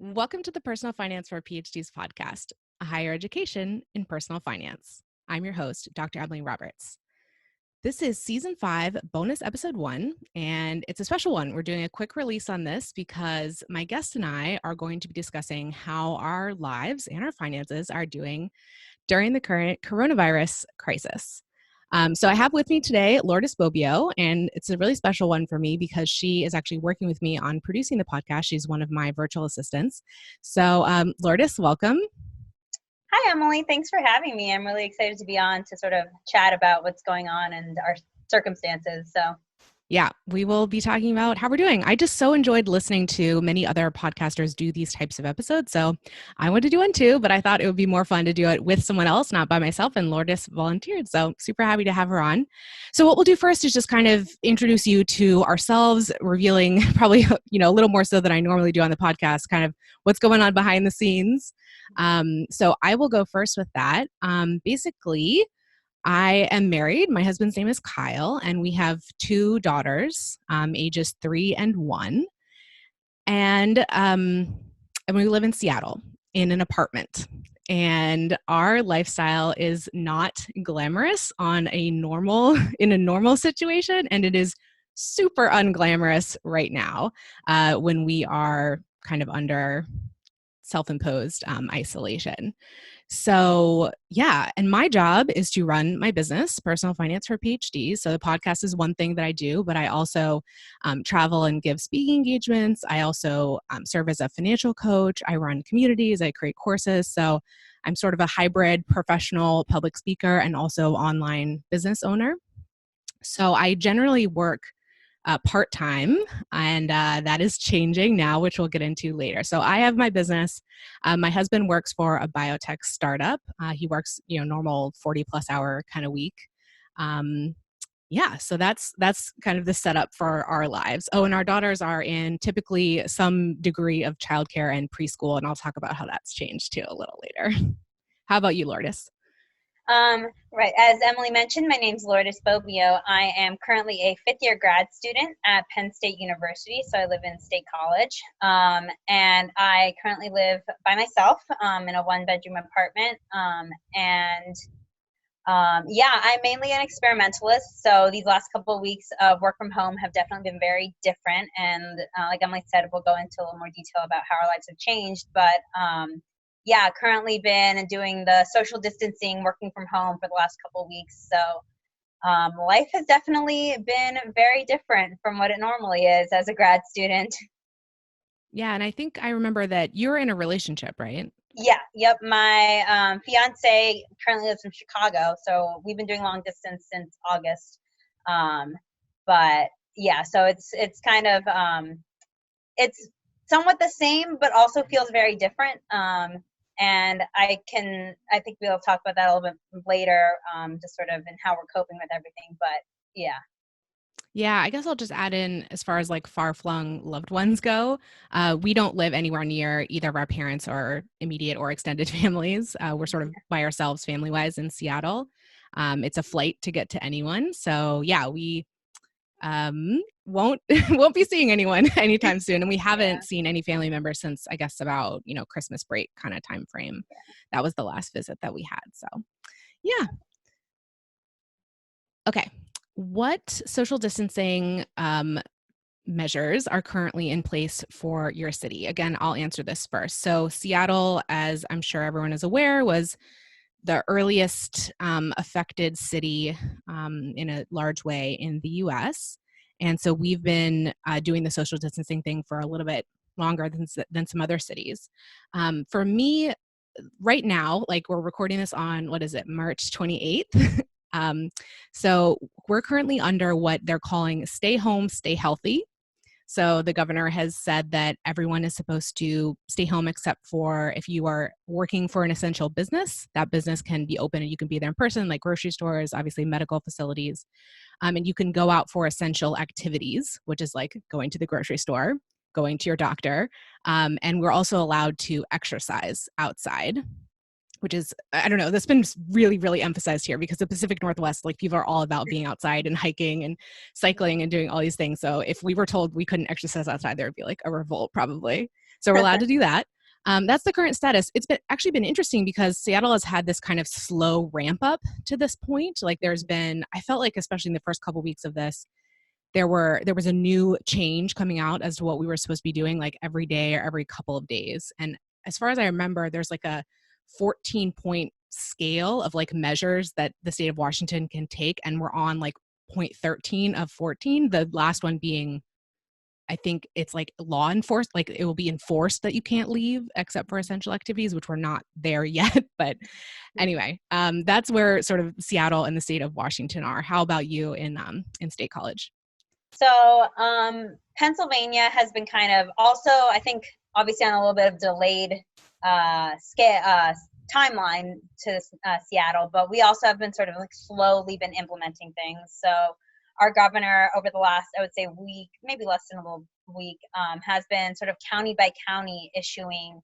Welcome to the Personal Finance for PhDs podcast, a higher education in personal finance. I'm your host, Dr. Emily Roberts. This is season 5, bonus episode 1, and it's a special one. We're doing a quick release on this because my guest and I are going to be discussing how our lives and our finances are doing during the current coronavirus crisis. So I have with me today Lourdes, and it's a really special one for me because she is actually working with me on producing the podcast. She's one of my virtual assistants. So Lourdes, welcome. Hi, Emily. Thanks for having me. I'm really excited to be on to sort of chat about what's going on and our circumstances. Yeah, we will be talking about how we're doing. I just so enjoyed listening to many other podcasters do these types of episodes. So I wanted to do one too, but I thought it would be more fun to do it with someone else, not by myself. And Lourdes volunteered. So super happy to have her on. So what we'll do first is just kind of introduce you to ourselves, revealing probably, a little more so than I normally do on the podcast, kind of what's going on behind the scenes. So I will go first with that. Basically, I am married. My husband's name is Kyle, and we have 2 daughters, ages 3 and 1. And we live in Seattle in an apartment. And our lifestyle is not glamorous in a normal situation, and it is super unglamorous right now when we are kind of under self-imposed isolation. So yeah, and my job is to run my business, Personal Finance for PhDs. So the podcast is one thing that I do, but I also travel and give speaking engagements. I also serve as a financial coach. I run communities. I create courses. So I'm sort of a hybrid professional public speaker and also online business owner. So I generally work part-time, and that is changing now, which we'll get into later. So I have my business. My husband works for a biotech startup. He works, normal 40 plus hour kind of week. So that's kind of the setup for our lives. Oh, and our daughters are in typically some degree of childcare and preschool, and I'll talk about how that's changed too a little later. How about you, Lourdes? Right. As Emily mentioned, my name's Lourdes Bobbio. I am currently a 5th-year grad student at Penn State University, so I live in State College. And I currently live by myself in a 1-bedroom apartment. I'm mainly an experimentalist, so these last couple of weeks of work from home have definitely been very different. And like Emily said, we'll go into a little more detail about how our lives have changed. But currently been doing the social distancing, working from home for the last couple of weeks. So life has definitely been very different from what it normally is as a grad student. Yeah, and I think I remember that you're in a relationship, right? Yeah, yep. My fiance currently lives in Chicago, so we've been doing long distance since August. So it's kind of it's somewhat the same, but also feels very different. And I think we'll talk about that a little bit later, just sort of in how we're coping with everything. But yeah. Yeah, I guess I'll just add in as far as like far-flung loved ones go. We don't live anywhere near either of our parents or immediate or extended families. We're sort of by ourselves family-wise in Seattle. It's a flight to get to anyone. So yeah, we won't be seeing anyone anytime soon. And we haven't seen any family members since I guess about, Christmas break kind of time frame. That was the last visit that we had. So yeah. Okay. What social distancing measures are currently in place for your city? Again, I'll answer this first. So Seattle, as I'm sure everyone is aware, was the earliest affected city in a large way in the U.S. And so we've been doing the social distancing thing for a little bit longer than some other cities. For me, right now, like we're recording this on, March 28th. So we're currently under what they're calling stay home, stay healthy. So the governor has said that everyone is supposed to stay home except for if you are working for an essential business. That business can be open and you can be there in person, like grocery stores, obviously medical facilities. And you can go out for essential activities, which is like going to the grocery store, going to your doctor. And we're also allowed to exercise outside, which is, I don't know, that's been really, really emphasized here because the Pacific Northwest, like people are all about being outside and hiking and cycling and doing all these things. So if we were told we couldn't exercise outside, there would be like a revolt probably. So we're allowed to do that. That's the current status. It's actually been interesting because Seattle has had this kind of slow ramp up to this point. Like I felt like especially in the first couple weeks of this, there was a new change coming out as to what we were supposed to be doing like every day or every couple of days. And as far as I remember, there's like a 14-point scale of like measures that the state of Washington can take, and we're on like point 13 of 14, the last one being, I think it's like law enforced, like it will be enforced that you can't leave except for essential activities, which we're not there yet. But anyway, that's where sort of Seattle and the state of Washington are. How about you in State College? So Pennsylvania has been kind of also, I think, obviously on a little bit of delayed timeline to Seattle, but we also have been sort of like slowly been implementing things. So our governor over the last, I would say, week, maybe less than a little week, has been sort of county by county issuing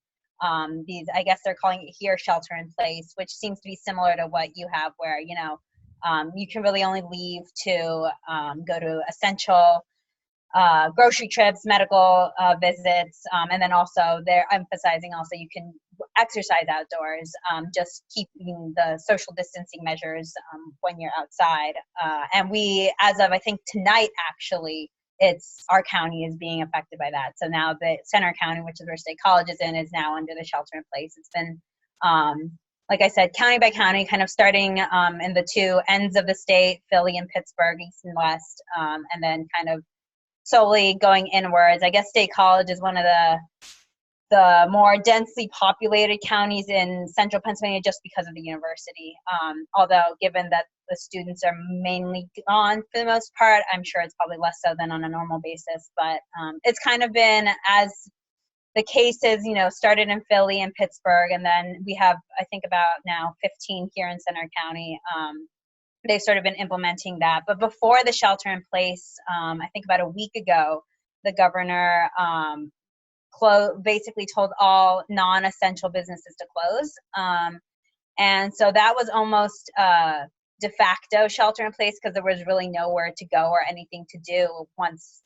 these, I guess they're calling it here shelter in place, which seems to be similar to what you have where, you can really only leave to go to essential grocery trips, medical visits, and then also they're emphasizing also you can exercise outdoors, just keeping the social distancing measures when you're outside. And we, as of I think tonight, actually, it's our county is being affected by that. So now the Center County, which is where State College is in, is now under the shelter in place. It's been like I said, county by county, kind of starting in the two ends of the state, Philly and Pittsburgh, east and west, and then kind of solely going inwards. I guess State College is one of the more densely populated counties in central Pennsylvania just because of the university. Although given that the students are mainly gone for the most part, I'm sure it's probably less so than on a normal basis. But it's kind of been as the cases, started in Philly and Pittsburgh, and then we have, I think, about now 15 here in Center County. They've sort of been implementing that. But before the shelter in place, I think about a week ago, the governor basically told all non-essential businesses to close. And so that was almost de facto shelter in place because there was really nowhere to go or anything to do once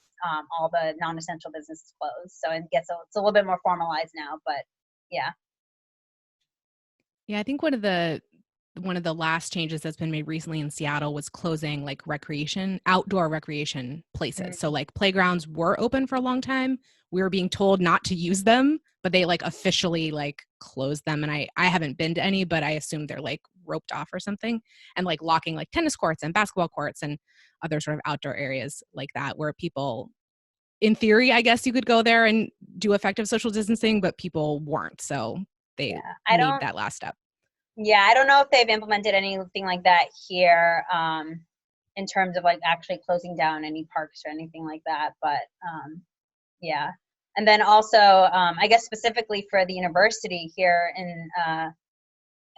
all the non-essential businesses closed. So it's a little bit more formalized now, but yeah. Yeah, I think one of the last changes that's been made recently in Seattle was closing like outdoor recreation places. Mm-hmm. So like playgrounds were open for a long time. We were being told not to use them, but they like officially like closed them. And I haven't been to any, but I assume they're like roped off or something, and like locking like tennis courts and basketball courts and other sort of outdoor areas like that where people, in theory, I guess you could go there and do effective social distancing, but people weren't. So they made that last step. Yeah, I don't know if they've implemented anything like that here in terms of like actually closing down any parks or anything like that. But yeah. And then also, I guess specifically for the university here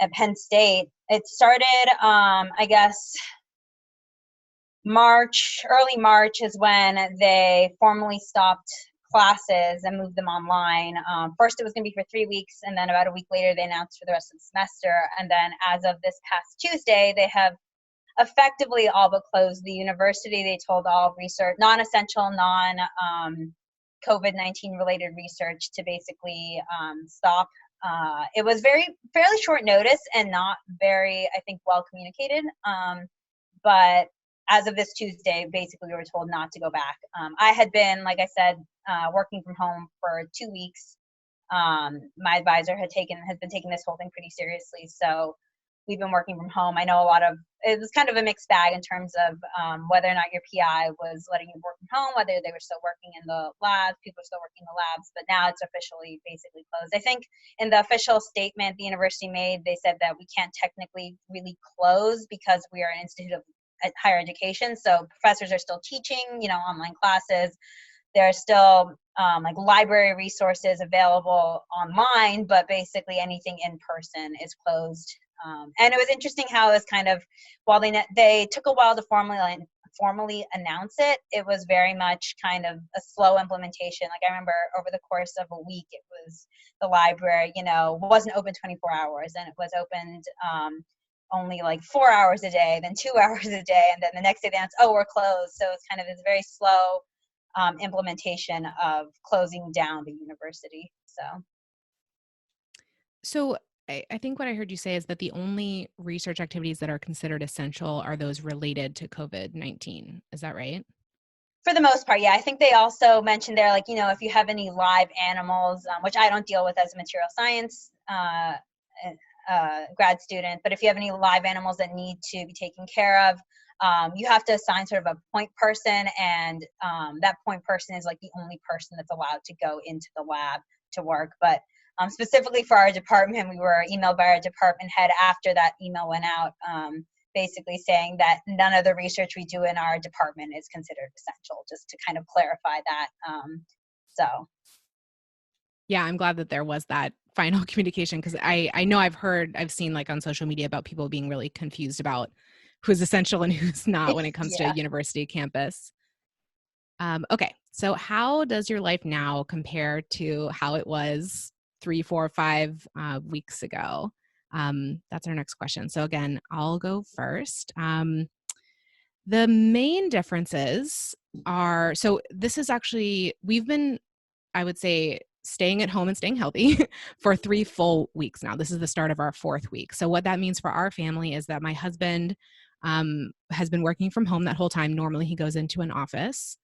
at Penn State, it started, I guess, early March is when they formally stopped classes and moved them online. First, it was going to be for 3 weeks, and then about a week later, they announced for the rest of the semester. And then as of this past Tuesday, they have effectively all but closed the university. They told all research, non-essential, COVID-19 related research to basically stop. It was fairly short notice and not very, I think, well communicated. But as of this Tuesday, basically we were told not to go back. I had been, like I said, working from home for 2 weeks. My advisor has been taking this whole thing pretty seriously. So we've been working from home. I know it was kind of a mixed bag in terms of whether or not your PI was letting you work from home, whether they were still working in the labs, people are still working in the labs, but now it's officially basically closed. I think in the official statement the university made, they said that we can't technically really close because we are an institute of higher education. So professors are still teaching, online classes. There are still like library resources available online, but basically anything in person is closed. And it was interesting how it was kind of, while they took a while to formally announce it, it was very much kind of a slow implementation. Like I remember over the course of a week, it was the library, wasn't open 24 hours, and it was opened only like 4 hours a day, then 2 hours a day, and then the next day they announced, we're closed. So it's kind of this very slow implementation of closing down the university. So. So I think what I heard you say is that the only research activities that are considered essential are those related to COVID-19. Is that right? For the most part, yeah. I think they also mentioned there, like, if you have any live animals, which I don't deal with as a material science grad student, but if you have any live animals that need to be taken care of, you have to assign sort of a point person, and that point person is like the only person that's allowed to go into the lab to work. But specifically for our department, we were emailed by our department head after that email went out, basically saying that none of the research we do in our department is considered essential, just to kind of clarify that. So. Yeah, I'm glad that there was that final communication, because I know I've seen like on social media about people being really confused about who's essential and who's not when it comes to a Yeah. university campus. Okay, so how does your life now compare to how it was 3, 4, 5 weeks ago? That's our next question. So again, I'll go first. The main differences are, so this is actually, we've been, I would say, staying at home and staying healthy for 3 full weeks now. This is the start of our 4th week. So what that means for our family is that my husband has been working from home that whole time. Normally he goes into an office.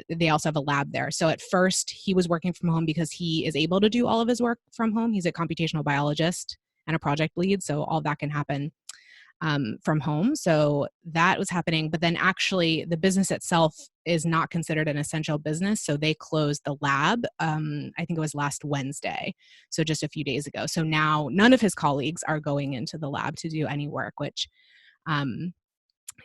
They also have a lab there. So at first he was working from home because he is able to do all of his work from home. He's a computational biologist and a project lead. So all that can happen from home. So that was happening. But then actually, the business itself is not considered an essential business. So they closed the lab, I think it was last Wednesday. So just a few days ago. So now none of his colleagues are going into the lab to do any work, which um,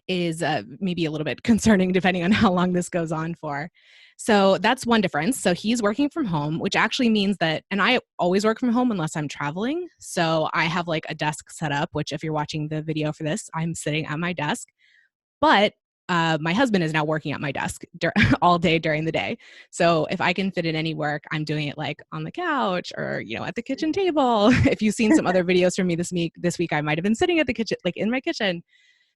is maybe a little bit concerning depending on how long this goes on for. So that's one difference. So he's working from home, which actually means that, and I always work from home unless I'm traveling. So I have like a desk set up, which if you're watching the video for this, I'm sitting at my desk. But my husband is now working at my desk all day during the day. So if I can fit in any work, I'm doing it like on the couch or, at the kitchen table. If you've seen some other videos from me this week, I might have been sitting at the kitchen, like in my kitchen.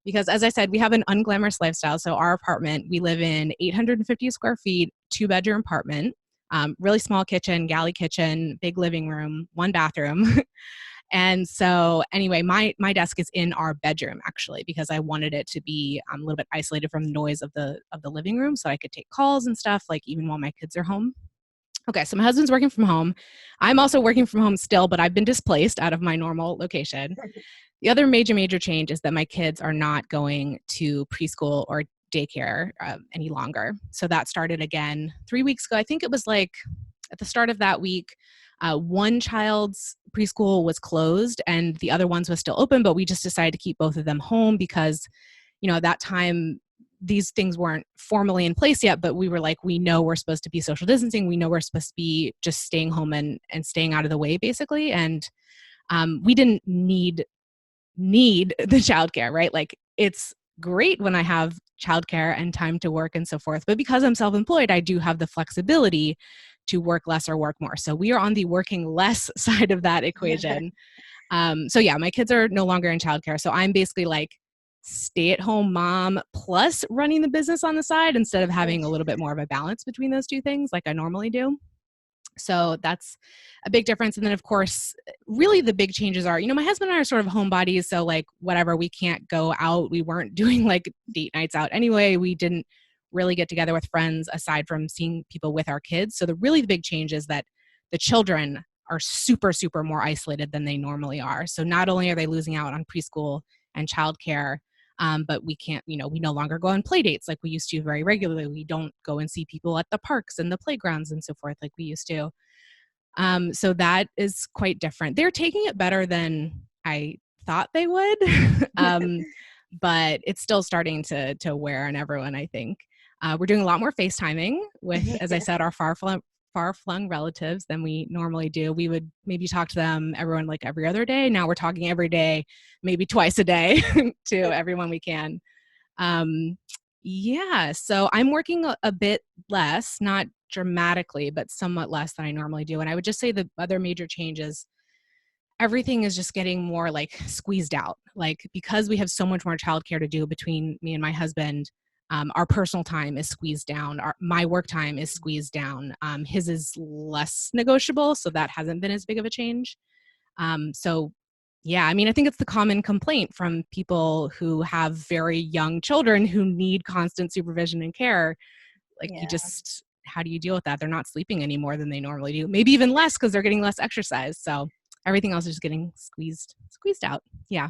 Because as I said, we have an unglamorous lifestyle. So our apartment, we live in 850 square feet, 2-bedroom apartment, really small kitchen, galley kitchen, big living room, 1 bathroom. And so anyway, my desk is in our bedroom actually, because I wanted it to be a little bit isolated from the noise of the living room, so I could take calls and stuff, like even while my kids are home. Okay, so my husband's working from home. I'm also working from home still, but I've been displaced out of my normal location. The other major change is that my kids are not going to preschool or daycare any longer. So that started again 3 weeks ago. I think it was like at the start of that week, one child's preschool was closed and the other ones was still open, but we just decided to keep both of them home because, at that time, these things weren't formally in place yet, but we were like, we know we're supposed to be social distancing. We know we're supposed to be just staying home and staying out of the way, basically. And we didn't need the childcare, right? Like it's great when I have childcare and time to work and so forth. But because I'm self-employed, I do have the flexibility to work less or work more. So we are on the working less side of that equation. So yeah, my kids are no longer in childcare. So I'm basically like stay-at-home mom plus running the business on the side instead of having a little bit more of a balance between those two things like I normally do. So that's a big difference. And then, of course, really the big changes are, my husband and I are sort of homebodies. So like whatever, we can't go out. We weren't doing like date nights out anyway. We didn't really get together with friends aside from seeing people with our kids. So the big change is that the children are super, super more isolated than they normally are. So not only are they losing out on preschool and childcare, but we can't, we no longer go on play dates like we used to very regularly. We don't go and see people at the parks and the playgrounds and so forth like we used to. So that is quite different. They're taking it better than I thought they would, but it's still starting to wear on everyone, I think. We're doing a lot more FaceTiming with, as I said, our far-flung relatives than we normally do. We would maybe talk to them, everyone like every other day. Now we're talking every day, maybe twice a day to everyone we can. Yeah, so I'm working a bit less, not dramatically, but somewhat less than I normally do. And I would just say the other major change is everything is just getting more like squeezed out. Like because we have so much more childcare to do between me and my husband, Our personal time is squeezed down. My work time is squeezed down. His is less negotiable, so that hasn't been as big of a change. So, yeah, I mean, I think it's the common complaint from people who have very young children who need constant supervision and care. Like, Yeah. how do you deal with that? They're not sleeping any more than they normally do, maybe even less because they're getting less exercise. So everything else is just getting squeezed out. Yeah.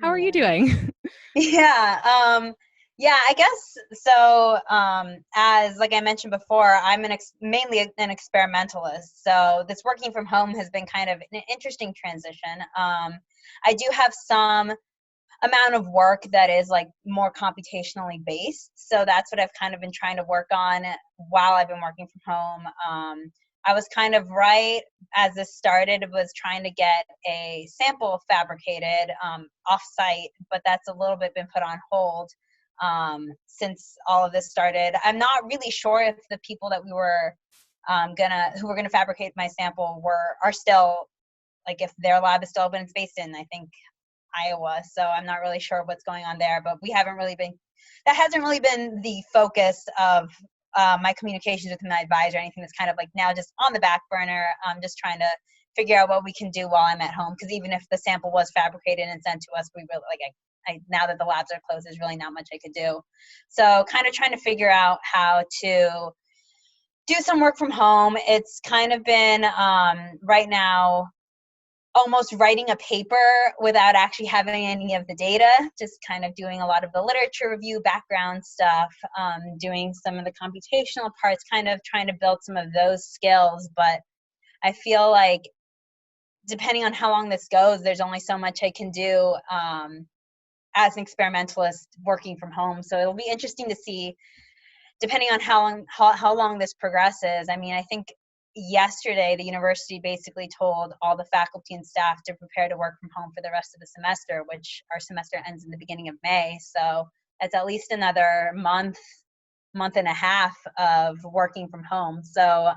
How are you Yeah. doing? Yeah. Yeah, I guess so. As like I mentioned before, I'm mainly an experimentalist. So this working from home has been kind of an interesting transition. I do have some amount of work that is like more computationally based. So that's what I've kind of been trying to work on while I've been working from home. I was kind of right as this started, was trying to get a sample fabricated offsite, but that's a little bit been put on hold since all of this started. I'm not really sure if the people that we were who were gonna fabricate my sample are still, like, if their lab is still open. It's based in, I think, Iowa, so I'm not really sure what's going on there, but that hasn't really been the focus of my communications with my advisor. Anything that's kind of like now just on the back burner. I'm just trying to figure out what we can do while I'm at home, because even if the sample was fabricated and sent to us, we really, like, now that the labs are closed, there's really not much I could do. So kind of trying to figure out how to do some work from home. It's kind of been right now almost writing a paper without actually having any of the data, just kind of doing a lot of the literature review, background stuff, doing some of the computational parts, kind of trying to build some of those skills. But I feel like depending on how long this goes, there's only so much I can do as an experimentalist working from home. So it'll be interesting to see, depending on how long this progresses. I mean, I think yesterday the university basically told all the faculty and staff to prepare to work from home for the rest of the semester, which our semester ends in the beginning of May. So that's at least another month and a half of working from home. So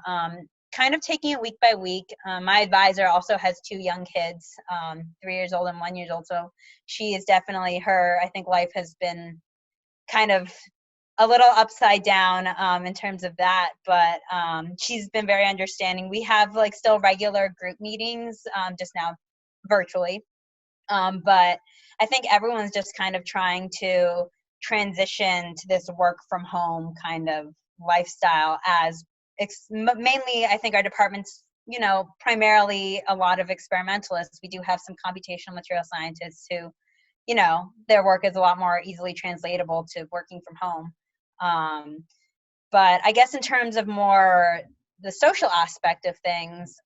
kind of taking it week by week. My advisor also has two young kids, 3 years old and 1 year old. So she is definitely, I think life has been kind of a little upside down in terms of that, but she's been very understanding. We have like still regular group meetings, just now virtually, but I think everyone's just kind of trying to transition to this work from home kind of lifestyle, as mainly I think our department's, primarily a lot of experimentalists. We do have some computational material scientists who, their work is a lot more easily translatable to working from home. But I guess in terms of more the social aspect of things,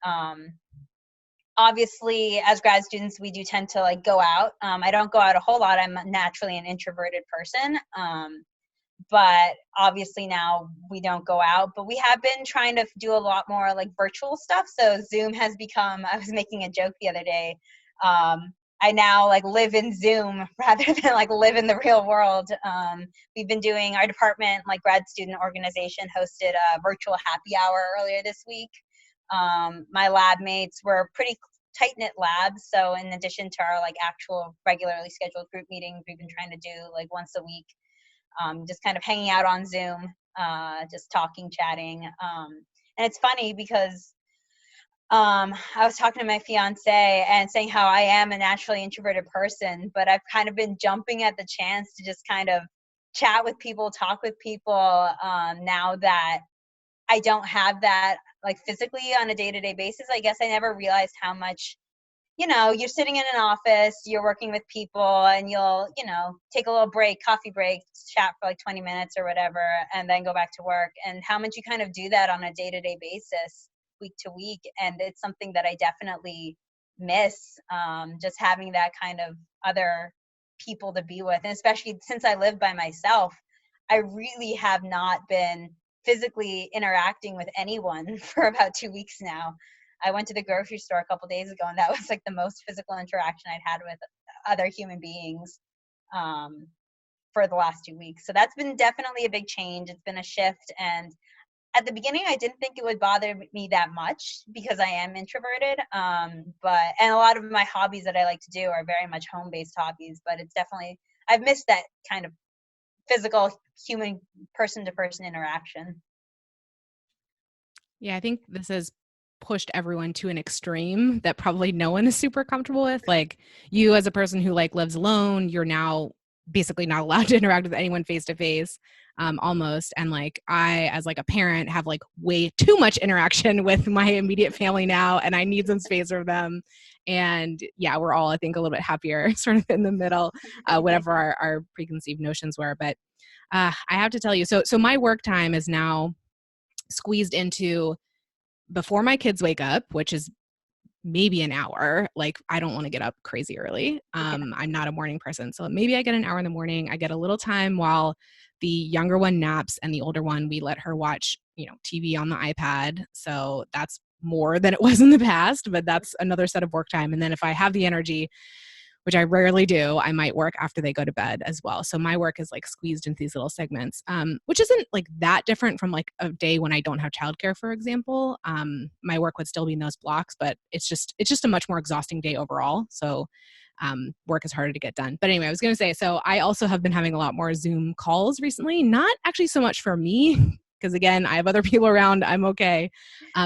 obviously as grad students, we do tend to like go out. I don't go out a whole lot. I'm naturally an introverted person. But obviously now we don't go out, but we have been trying to do a lot more like virtual stuff. So Zoom has become, I was making a joke the other day. I now like live in Zoom rather than like live in the real world. We've been doing, our department, like grad student organization, hosted a virtual happy hour earlier this week. My lab mates were pretty tight knit labs. So in addition to our like actual regularly scheduled group meetings, we've been trying to do like once a week, just kind of hanging out on Zoom, just talking, chatting. And it's funny because I was talking to my fiance and saying how I am a naturally introverted person, but I've kind of been jumping at the chance to just kind of chat with people, talk with people, now that I don't have that like physically on a day-to-day basis. I guess I never realized how much, you're sitting in an office, you're working with people, and you'll, take a little break, coffee break, chat for like 20 minutes or whatever, and then go back to work. And how much you kind of do that on a day-to-day basis, week to week. And it's something that I definitely miss, just having that kind of other people to be with. And especially since I live by myself, I really have not been physically interacting with anyone for about 2 weeks now. I went to the grocery store a couple days ago, and that was like the most physical interaction I'd had with other human beings for the last 2 weeks. So that's been definitely a big change. It's been a shift. And at the beginning, I didn't think it would bother me that much because I am introverted. And a lot of my hobbies that I like to do are very much home-based hobbies, but it's definitely, I've missed that kind of physical human person to person interaction. Yeah, I think this has pushed everyone to an extreme that probably no one is super comfortable with. Like you as a person who like lives alone, you're now basically not allowed to interact with anyone face to face, almost. And like I, as like a parent, have like way too much interaction with my immediate family now, and I need some space from them. And yeah, we're all, I think, a little bit happier sort of in the middle, whatever our preconceived notions were. But I have to tell you, so my work time is now squeezed into before my kids wake up, which is maybe an hour. Like I don't want to get up crazy early. I'm not a morning person. So maybe I get an hour in the morning. I get a little time while the younger one naps and the older one, we let her watch, TV on the iPad. So that's more than it was in the past, but that's another set of work time. And then if I have the energy, which I rarely do, I might work after they go to bed as well. So my work is like squeezed into these little segments, which isn't like that different from like a day when I don't have childcare, for example. My work would still be in those blocks, but it's just a much more exhausting day overall. So work is harder to get done. But anyway, I was going to say, so I also have been having a lot more Zoom calls recently, not actually so much for me, because again, I have other people around, I'm okay.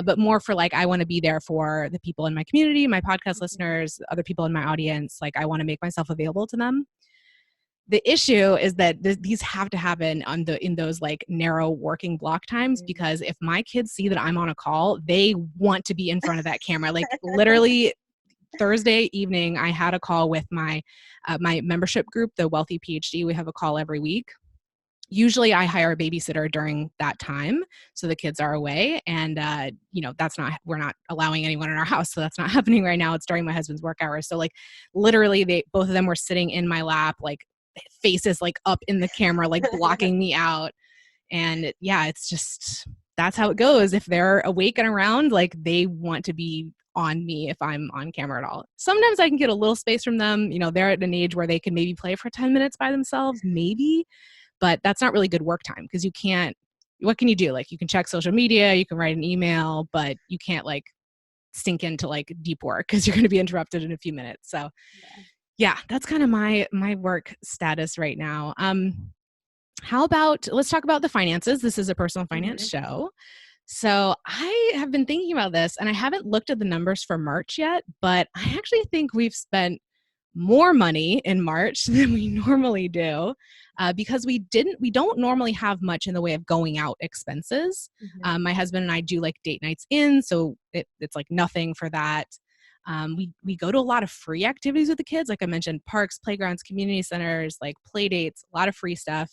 But more for like, I want to be there for the people in my community, my podcast listeners, other people in my audience. Like I want to make myself available to them. The issue is that these have to happen in those like narrow working block times, because if my kids see that I'm on a call, they want to be in front of that camera. Like literally Thursday evening, I had a call with my membership group, the Wealthy PhD. We have a call every week. Usually I hire a babysitter during that time so the kids are away, and we're not allowing anyone in our house, so that's not happening right now. It's during my husband's work hours. So like literally both of them were sitting in my lap, like faces like up in the camera, like blocking me out. And yeah, it's just, that's how it goes. If they're awake and around, like they want to be on me if I'm on camera at all. Sometimes I can get a little space from them. They're at an age where they can maybe play for 10 minutes by themselves, maybe. But that's not really good work time, because what can you do? Like you can check social media, you can write an email, but you can't like sink into like deep work because you're going to be interrupted in a few minutes. So yeah, that's kind of my work status right now. How about, let's talk about the finances. This is a personal finance show. So I have been thinking about this, and I haven't looked at the numbers for March yet, but I actually think we've spent more money in March than we normally do, because we don't normally have much in the way of going out expenses. My husband and I do like date nights in, so it's like nothing for that. We go to a lot of free activities with the kids, like I mentioned, parks, playgrounds, community centers, like play dates, a lot of free stuff.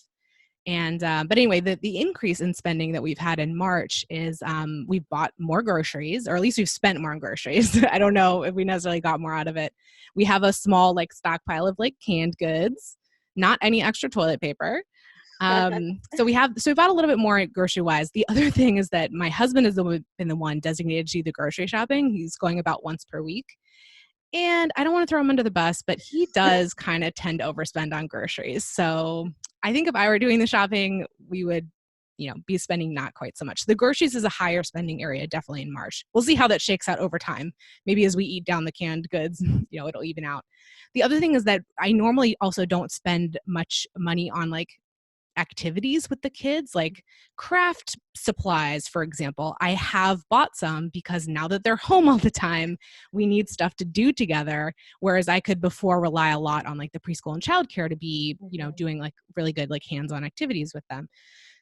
And but anyway, the increase in spending that we've had in March is we've bought more groceries, or at least we've spent more on groceries. I don't know if we necessarily got more out of it. We have a small like stockpile of like canned goods, not any extra toilet paper. So we bought a little bit more grocery wise. The other thing is that my husband has been the one designated to do the grocery shopping. He's going about once per week. And I don't want to throw him under the bus, but he does kind of tend to overspend on groceries. So I think if I were doing the shopping, we would, be spending not quite so much. The groceries is a higher spending area, definitely in March. We'll see how that shakes out over time. Maybe as we eat down the canned goods, it'll even out. The other thing is that I normally also don't spend much money on like activities with the kids, like craft supplies, for example. I have bought some because now that they're home all the time, we need stuff to do together. Whereas I could before rely a lot on like the preschool and childcare to be, doing like really good, like hands-on activities with them.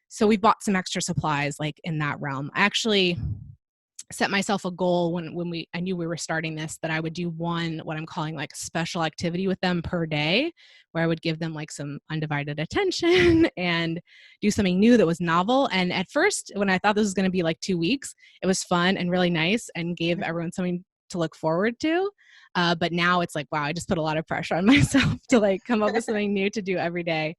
So we bought some extra supplies like in that realm. I actually set myself a goal when I knew we were starting this, that I would do what I'm calling like special activity with them per day, where I would give them like some undivided attention and do something new that was novel. And at first, when I thought this was going to be like 2 weeks, it was fun and really nice and gave everyone something to look forward to. But now it's like, wow, I just put a lot of pressure on myself to like come up with something new to do every day.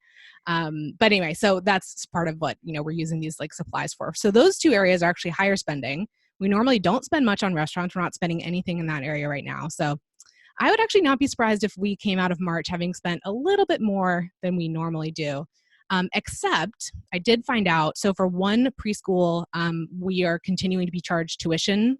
But anyway, so that's part of what, we're using these like supplies for. So those two areas are actually higher spending. We normally don't spend much on restaurants. We're not spending anything in that area right now. So I would actually not be surprised if we came out of March having spent a little bit more than we normally do. Except I did find out, so for one preschool, we are continuing to be charged tuition.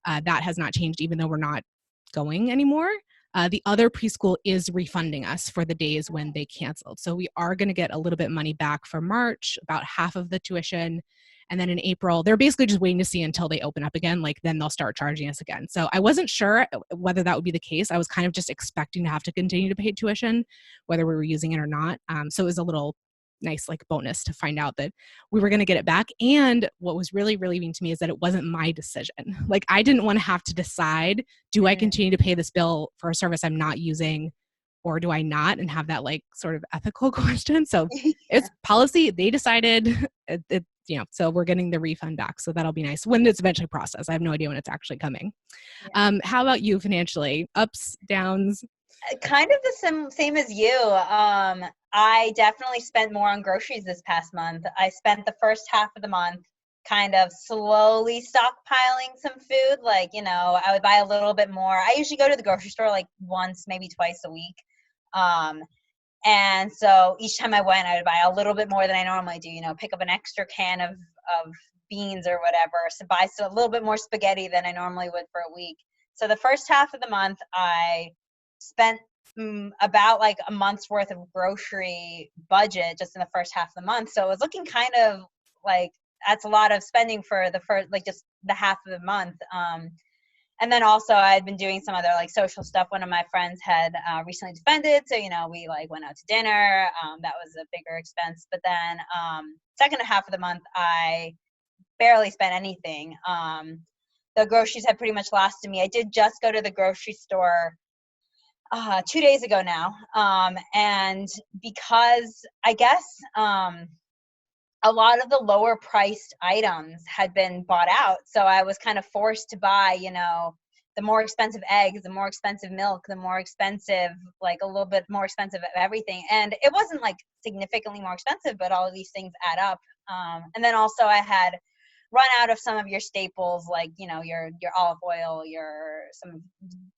That has not changed even though we're not going anymore. The other preschool is refunding us for the days when they canceled. So we are going to get a little bit money back for March, about half of the tuition. And then in April, they're basically just waiting to see until they open up again. Like then they'll start charging us again. So I wasn't sure whether that would be the case. I was kind of just expecting to have to continue to pay tuition, whether we were using it or not. So it was a little nice like bonus to find out that we were going to get it back. And what was really relieving to me is that it wasn't my decision. Like I didn't want to have to decide, do I continue to pay this bill for a service I'm not using or do I not, and have that like sort of ethical question. So it's policy. They decided so we're getting the refund back. So that'll be nice when it's eventually processed. I have no idea when it's actually coming. Yeah. How about you financially? Ups, downs? Kind of the same as you. I definitely spent more on groceries this past month. I spent the first half of the month kind of slowly stockpiling some food. Like, I would buy a little bit more. I usually go to the grocery store like once, maybe twice a week. And so each time I went, I would buy a little bit more than I normally do, pick up an extra can of beans or whatever, so buy a little bit more spaghetti than I normally would for a week. So the first half of the month, I spent about like a month's worth of grocery budget just in the first half of the month. So it was looking kind of like that's a lot of spending for the first, like just the half of the month. And then also I had been doing some other like social stuff. One of my friends had recently defended. So, we like went out to dinner. That was a bigger expense. But then second half of the month, I barely spent anything. The groceries had pretty much lasted me. I did just go to the grocery store 2 days ago now. And because I guess a lot of the lower priced items had been bought out. So I was kind of forced to buy, the more expensive eggs, the more expensive milk, the more expensive, like a little bit more expensive of everything. And it wasn't like significantly more expensive, but all of these things add up. And then also I had run out of some of your staples, like, your olive oil, some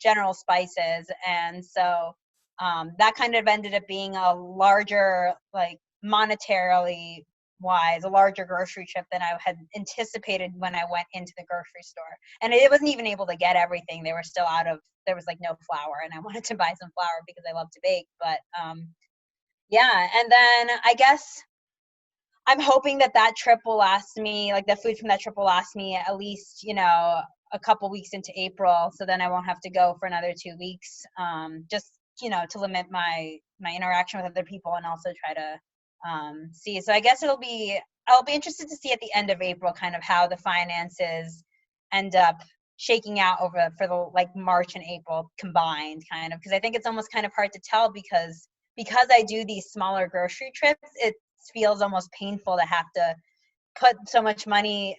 general spices. And so that kind of ended up being a larger, like monetarily wise, a larger grocery trip than I had anticipated when I went into the grocery store. And it wasn't even able to get everything. They were still there was like no flour, and I wanted to buy some flour because I love to bake. But yeah, and then I guess I'm hoping that trip will last me, like the food from that trip will last me at least, a couple weeks into April. So then I won't have to go for another 2 weeks, just, to limit my interaction with other people and also try to see. So I guess I'll be interested to see at the end of April kind of how the finances end up shaking out for the like March and April combined, kind of, because I think it's almost kind of hard to tell because I do these smaller grocery trips. It feels almost painful to have to put so much money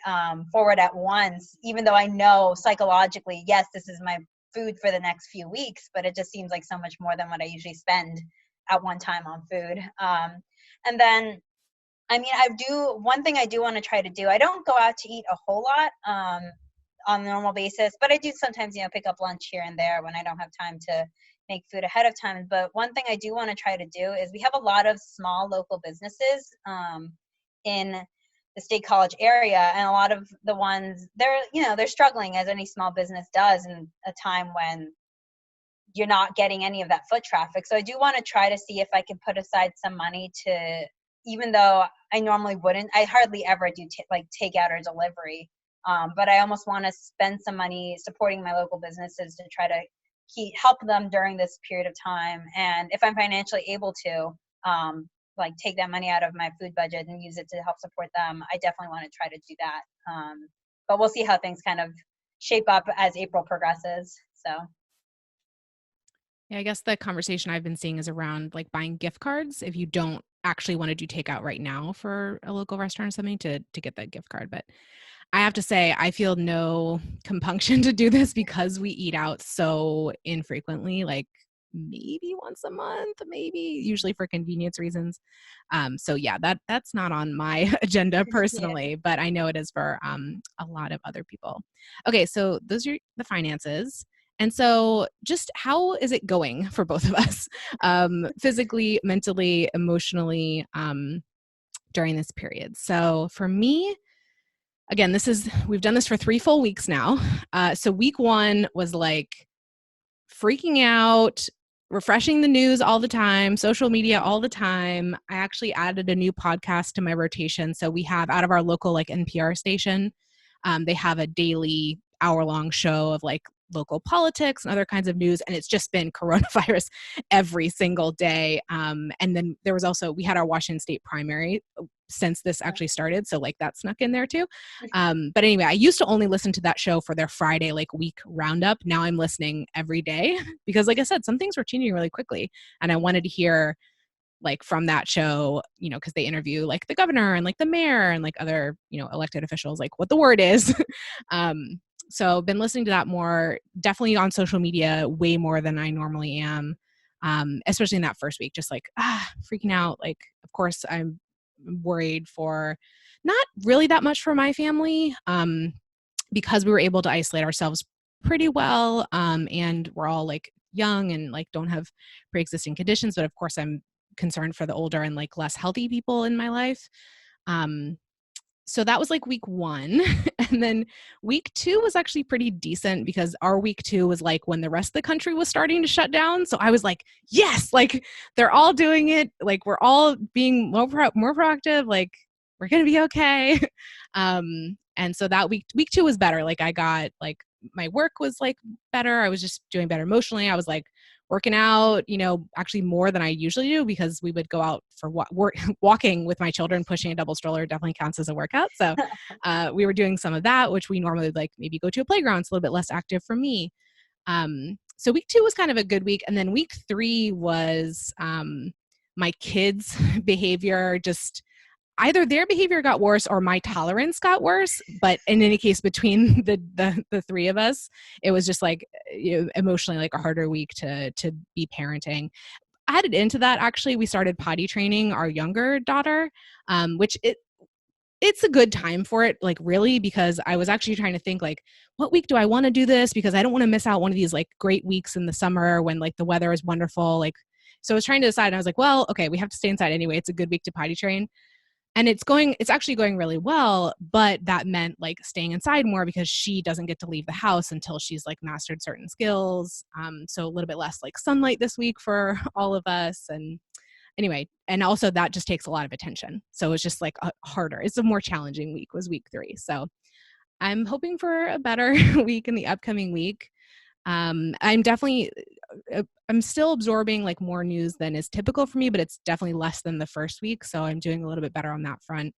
forward at once, even though I know psychologically, yes, this is my food for the next few weeks, but it just seems like so much more than what I usually spend at one time on food. And then, one thing I do want to try to do, I don't go out to eat a whole lot on a normal basis, but I do sometimes, pick up lunch here and there when I don't have time to make food ahead of time. But one thing I do want to try to do is we have a lot of small local businesses in the State College area, and a lot of the ones they're struggling, as any small business does, in a time when you're not getting any of that foot traffic. So I do want to try to see if I can put aside some money to, even though I normally wouldn't, I hardly ever do like takeout or delivery. But I almost want to spend some money supporting my local businesses to try to help them during this period of time. And if I'm financially able to, like take that money out of my food budget and use it to help support them, I definitely want to try to do that. But we'll see how things kind of shape up as April progresses. So. Yeah, I guess the conversation I've been seeing is around like buying gift cards if you don't actually want to do takeout right now for a local restaurant or something to get that gift card. But I have to say, I feel no compunction to do this because we eat out so infrequently, like maybe once a month, maybe usually for convenience reasons. So yeah, that's not on my agenda personally, Yeah. but I know it is for a lot of other people. Okay, so those are the finances. And so just how is it going for both of us, physically, mentally, emotionally, during this period? So for me, again, we've done this for 3 full weeks now. So week 1 was like freaking out, refreshing the news all the time, social media all the time. I actually added a new podcast to my rotation. So we have, out of our local like NPR station, they have a daily hour-long show of like local politics and other kinds of news, and it's just been coronavirus every single day. And then there was also, we had our Washington State primary since this actually started, so like that snuck in there too. But anyway, I used to only listen to that show for their Friday like week roundup. Now I'm listening every day because, like I said, some things were changing really quickly, and I wanted to hear like from that show, you know, because they interview like the governor and like the mayor and like other, you know, elected officials, like what the word is. um, so been listening to that more, definitely on social media, way more than I normally am. Especially in that first week, just like freaking out. Like, of course, I'm worried for not really that much for my family, because we were able to isolate ourselves pretty well, and we're all like young and like don't have pre-existing conditions. But of course, I'm concerned for the older and like less healthy people in my life. Um, so that was like week one. And then week two was actually pretty decent because our week two was like when the rest of the country was starting to shut down. So I was like, yes, like they're all doing it. Like we're all being more proactive. Like we're going to be okay. And so that week two was better. Like I got like my work was like better. I was just doing better emotionally. I was like working out, you know, actually more than I usually do because we would go out for walking with my children. Pushing a double stroller definitely counts as a workout. So we were doing some of that, which we normally like maybe go to a playground. It's a little bit less active for me. So week two was kind of a good week. And then week three was my kids' behavior, just either their behavior got worse or my tolerance got worse. But in any case, between the three of us, it was just like, you know, emotionally like a harder week to be parenting. Added into that, actually, we started potty training our younger daughter, which it's a good time for it, like really, because I was actually trying to think like, what week do I want to do this? Because I don't want to miss out one of these like great weeks in the summer when like the weather is wonderful. Like, so I was trying to decide, and I was like, well, okay, we have to stay inside anyway. It's a good week to potty train. And it's actually going really well, but that meant like staying inside more because she doesn't get to leave the house until she's like mastered certain skills. So a little bit less like sunlight this week for all of us. And anyway, and also that just takes a lot of attention. So it's just like harder. It's a more challenging week was week three. So I'm hoping for a better week in the upcoming week. I'm definitely, I'm still absorbing like more news than is typical for me, but it's definitely less than the first week. So I'm doing a little bit better on that front.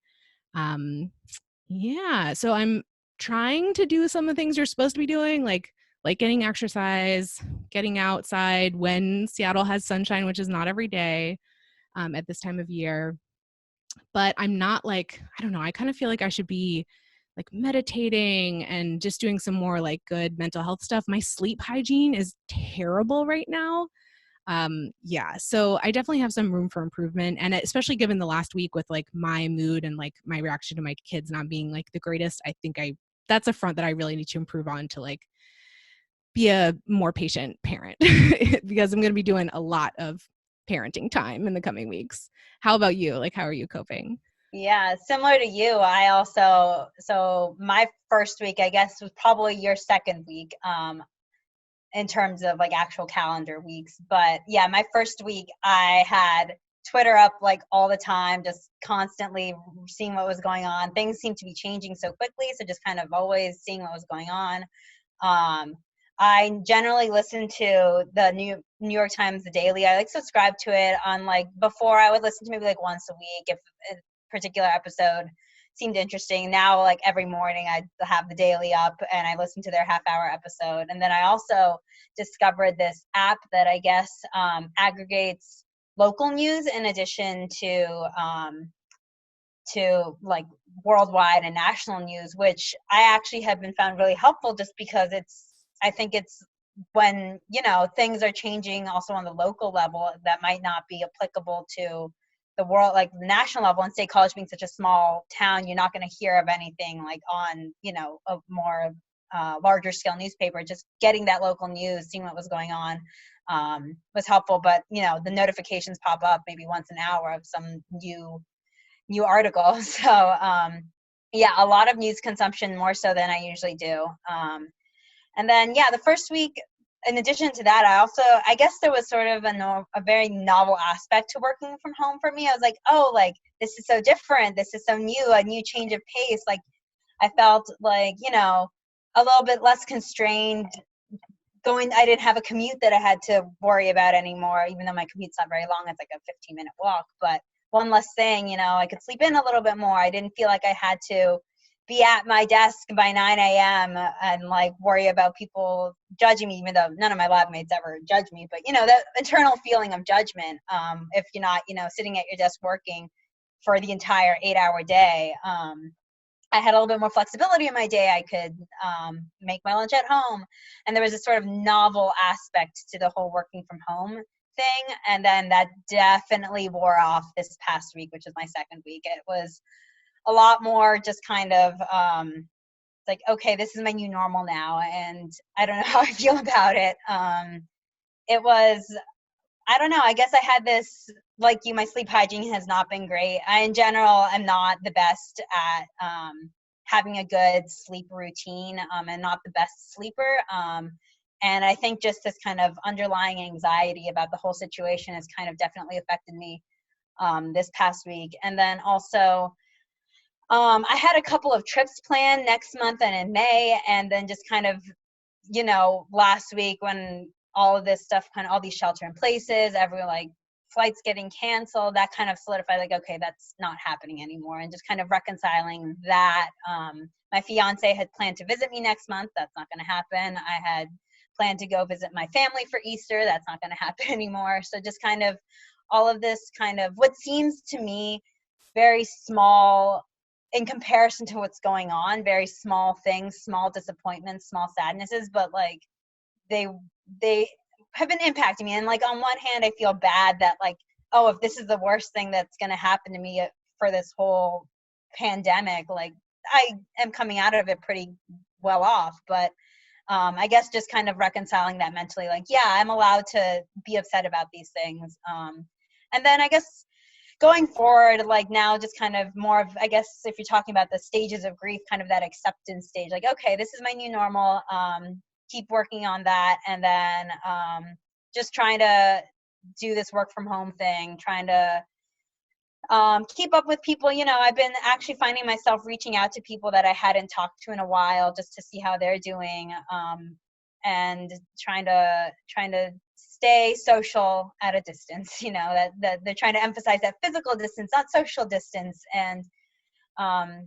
Yeah. So I'm trying to do some of the things you're supposed to be doing, like getting exercise, getting outside when Seattle has sunshine, which is not every day, at this time of year. But I'm not like, I don't know, I kind of feel like I should be like meditating and just doing some more like good mental health stuff. My sleep hygiene is terrible right now. Yeah, so I definitely have some room for improvement. And especially given the last week with like my mood and like my reaction to my kids not being like the greatest, I think that's a front that I really need to improve on to like be a more patient parent because I'm going to be doing a lot of parenting time in the coming weeks. How about you? Like, how are you coping? Yeah, similar to you, I also, so my first week, I guess, was probably your second week, in terms of like actual calendar weeks. But yeah, my first week, I had Twitter up like all the time, just constantly seeing what was going on. Things seem to be changing so quickly, so just kind of always seeing what was going on. I generally listen to the New York Times, the Daily. I like subscribe to it on like, before I would listen to maybe like once a week if a particular episode seemed interesting. Now like every morning I have the Daily up and I listen to their half-hour episode. And then I also discovered this app that I guess aggregates local news in addition to like worldwide and national news, which I actually have been found really helpful just because I think it's when, you know, things are changing also on the local level that might not be applicable to the world, like the national level. And State College being such a small town, you're not going to hear of anything like on, you know, a more larger scale newspaper. Just getting that local news, seeing what was going on, was helpful. But, you know, the notifications pop up maybe once an hour of some new article. So yeah, a lot of news consumption, more so than I usually do. And then yeah, the first week in addition to that, I guess there was sort of a very novel aspect to working from home for me. I was like, oh, like this is so different. This is so new, a new change of pace. Like I felt like, a little bit less constrained I didn't have a commute that I had to worry about anymore, even though my commute's not very long. It's like a 15-minute walk, but one less thing, I could sleep in a little bit more. I didn't feel like I had to be at my desk by 9 a.m. and like worry about people judging me, even though none of my lab mates ever judge me. But, that internal feeling of judgment, if you're not, sitting at your desk working for the entire 8-hour day. I had a little bit more flexibility in my day. I could make my lunch at home. And there was a sort of novel aspect to the whole working from home thing. And then that definitely wore off this past week, which is my second week. It was a lot more just kind of like, okay, this is my new normal now. And I don't know how I feel about it. It was, I don't know, I guess I had this, like you, my sleep hygiene has not been great. I, in general, am not the best at having a good sleep routine and not the best sleeper. And I think just this kind of underlying anxiety about the whole situation has kind of definitely affected me this past week. And then also, I had a couple of trips planned next month and in May, and then just kind of, last week when all of this stuff, kind of all these shelter in places, everyone like flights getting canceled, that kind of solidified like, okay, that's not happening anymore. And just kind of reconciling that. My fiance had planned to visit me next month. That's not going to happen. I had planned to go visit my family for Easter. That's not going to happen anymore. So just kind of all of this kind of what seems to me very small in comparison to what's going on, very small things, small disappointments, small sadnesses, but like they have been impacting me. And like on one hand, I feel bad that like, oh, if this is the worst thing that's going to happen to me for this whole pandemic, like I am coming out of it pretty well off. But I guess just kind of reconciling that mentally, like, yeah, I'm allowed to be upset about these things. And then I guess going forward, like now just kind of more of, I guess if you're talking about the stages of grief, kind of that acceptance stage, like, okay, this is my new normal. Keep working on that. And then just trying to do this work from home thing, trying to keep up with people. I've been actually finding myself reaching out to people that I hadn't talked to in a while just to see how they're doing, and trying to stay social at a distance, that they're trying to emphasize that physical distance, not social distance. And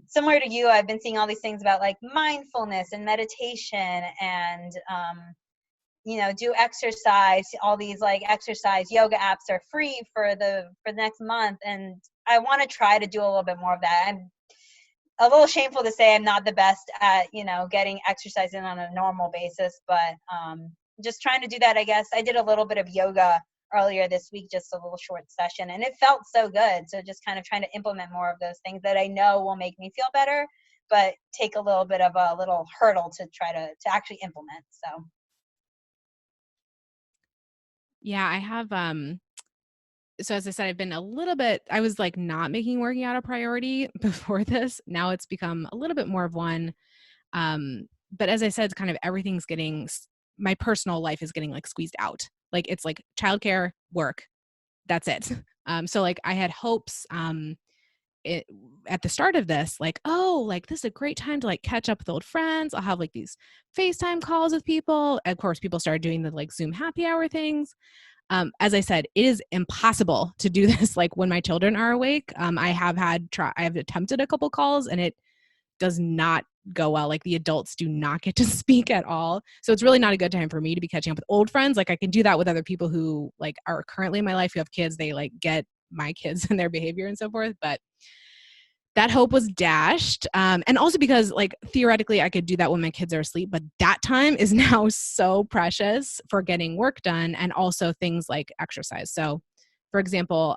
similar to you, I've been seeing all these things about like mindfulness and meditation and, do exercise. All these like exercise yoga apps are free for the next month. And I want to try to do a little bit more of that. I'm a little shameful to say I'm not the best at, getting exercise in on a normal basis, but just trying to do that, I guess. I did a little bit of yoga earlier this week, just a little short session, and it felt so good. So just kind of trying to implement more of those things that I know will make me feel better, but take a little bit of a little hurdle to try to actually implement. So. Yeah, I have so as I said, I've been I was like not making working out a priority before this. Now it's become a little bit more of one. But as I said, kind of everything's my personal life is getting like squeezed out. Like it's like childcare, work, that's it. So like I had hopes at the start of this, like, oh, like this is a great time to like catch up with old friends. I'll have like these FaceTime calls with people. Of course, people started doing the like Zoom happy hour things. As I said, it is impossible to do this like when my children are awake. I have attempted a couple calls and it does not go well. Like the adults do not get to speak at all. So it's really not a good time for me to be catching up with old friends. Like I can do that with other people who like are currently in my life who have kids. They like get my kids and their behavior and so forth. But that hope was dashed. And also because like theoretically I could do that when my kids are asleep, but that time is now so precious for getting work done and also things like exercise. So for example,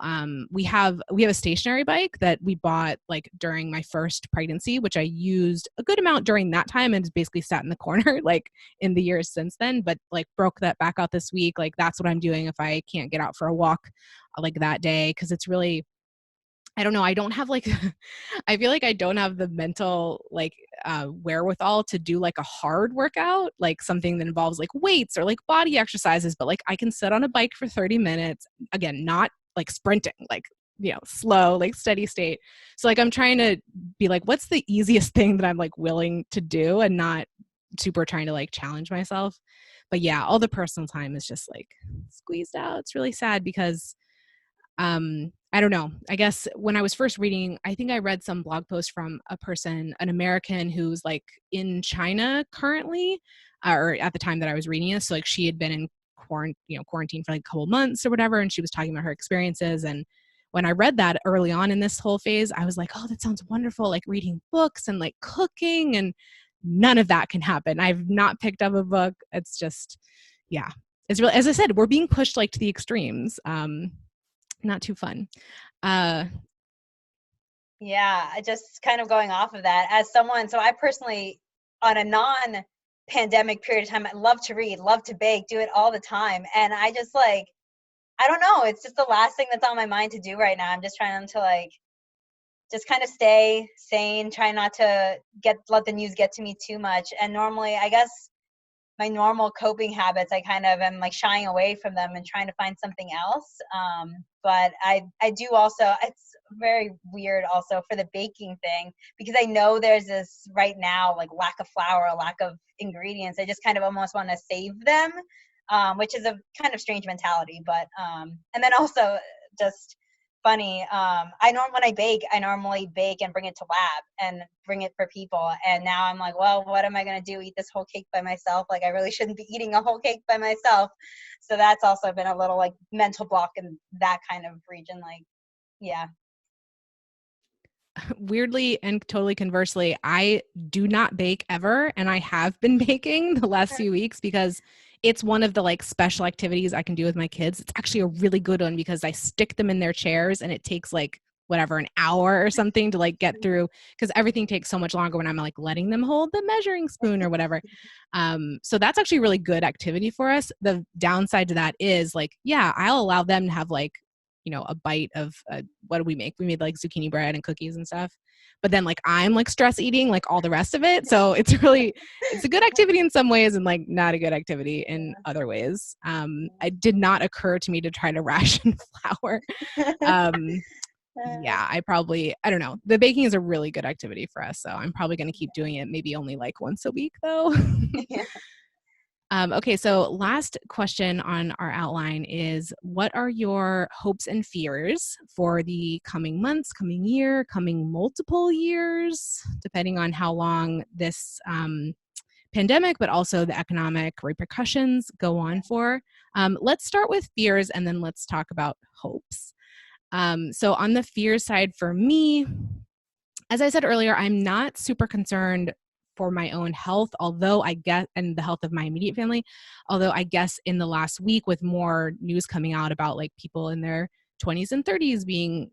we have a stationary bike that we bought like during my first pregnancy, which I used a good amount during that time and basically sat in the corner like in the years since then, but like broke that back out this week. Like that's what I'm doing if I can't get out for a walk like that day. Cause it's really, I don't know. I don't have like, I feel like I don't have the mental like wherewithal to do like a hard workout, like something that involves like weights or like body exercises, but like I can sit on a bike for 30 minutes, again, not like sprinting, like, slow, like steady state. So like I'm trying to be like, what's the easiest thing that I'm like willing to do and not super trying to like challenge myself. But yeah, all the personal time is just like squeezed out. It's really sad because I don't know. I guess when I was first reading, I think I read some blog post from a person, an American who's like in China currently, or at the time that I was reading this. So like she had been in quarantine for like a couple months or whatever, and she was talking about her experiences. And when I read that early on in this whole phase, I was like, oh, that sounds wonderful, like reading books and like cooking, and none of that can happen. I've not picked up a book. It's just, yeah, it's really, as I said, we're being pushed like to the extremes. Not too fun. Yeah, just kind of going off of that as someone, so I personally, on a non-pandemic period of time, I love to read, love to bake, do it all the time. And I just like, I don't know, it's just the last thing that's on my mind to do right now. I'm just trying to like, just kind of stay sane, try not to let the news get to me too much. And normally, I guess my normal coping habits, I kind of am like shying away from them and trying to find something else. But I do also, it's very weird also for the baking thing, because I know there's this right now, like lack of flour, a lack of ingredients. I just kind of almost want to save them, which is a kind of strange mentality. But, and then also just funny. When I bake, I normally bake and bring it to lab and bring it for people. And now I'm like, well, what am I going to do? Eat this whole cake by myself? Like I really shouldn't be eating a whole cake by myself. So that's also been a little like mental block in that kind of region. Like, yeah. Weirdly and totally conversely, I do not bake ever, and I have been baking the last few weeks because it's one of the like special activities I can do with my kids. It's actually a really good one because I stick them in their chairs and it takes like whatever, an hour or something to like get through, because everything takes so much longer when I'm like letting them hold the measuring spoon or whatever. So that's actually a really good activity for us. The downside to that is like, yeah, I'll allow them to have like, a bite of what did we make? We made like zucchini bread and cookies and stuff. But then like I'm like stress eating like all the rest of it. So it's a good activity in some ways and like not a good activity in other ways. It did not occur to me to try to ration flour. Yeah, I don't know. The baking is a really good activity for us. So I'm probably going to keep doing it, maybe only like once a week though. Yeah. Okay, so last question on our outline is, what are your hopes and fears for the coming months, coming year, coming multiple years, depending on how long this pandemic, but also the economic repercussions go on for? Let's start with fears and then let's talk about hopes. So on the fears side for me, as I said earlier, I'm not super concerned for my own health, although I guess, and the health of my immediate family, although I guess in the last week with more news coming out about like people in their 20s and 30s being,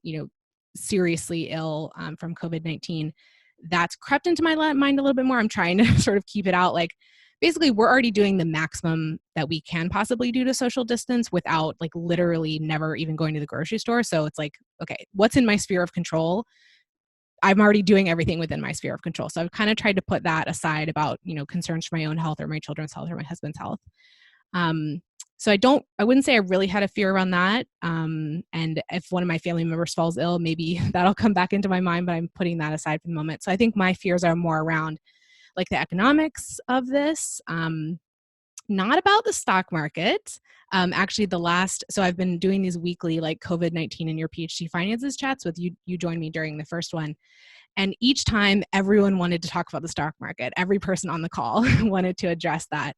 seriously ill from COVID-19, that's crept into my mind a little bit more. I'm trying to sort of keep it out. Like basically we're already doing the maximum that we can possibly do to social distance without like literally never even going to the grocery store. So it's like, okay, what's in my sphere of control? I'm already doing everything within my sphere of control. So I've kind of tried to put that aside about, concerns for my own health or my children's health or my husband's health. So I wouldn't say I really had a fear around that. And if one of my family members falls ill, maybe that'll come back into my mind, but I'm putting that aside for the moment. So I think my fears are more around like the economics of this, not about the stock market. Actually, so I've been doing these weekly like COVID-19 and your PhD finances chats with you. You joined me during the first one. And each time everyone wanted to talk about the stock market. Every person on the call wanted to address that.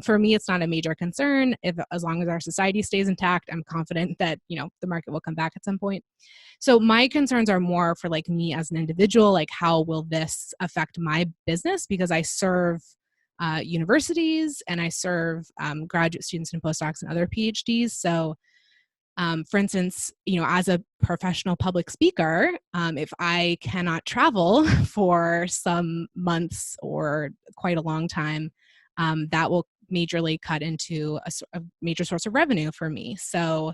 For me, it's not a major concern. As long as our society stays intact, I'm confident that, the market will come back at some point. So my concerns are more for like me as an individual, like how will this affect my business? Because I serve universities and I serve graduate students and postdocs and other PhDs. So for instance, as a professional public speaker, if I cannot travel for some months or quite a long time, that will majorly cut into a major source of revenue for me. So